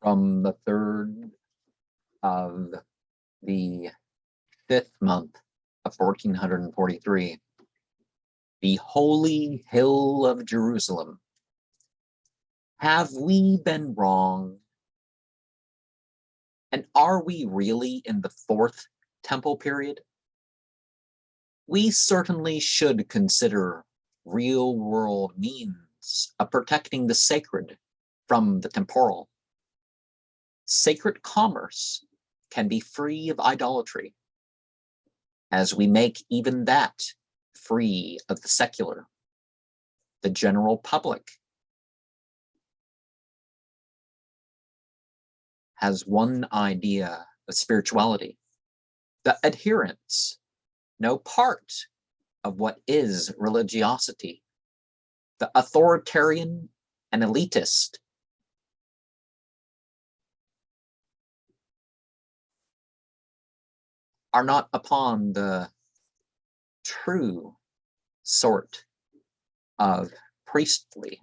from the 3rd of the 5th month of 1443, the holy hill of Jerusalem. Have we been wrong? And are we really in the 4th temple period? We certainly should consider real-world means of protecting the sacred from the temporal. Sacred commerce can be free of idolatry, as we make even that free of the secular, the general public. Has one idea of spirituality. The adherents know part of what is religiosity. The authoritarian and elitist are not upon the true sort of priestly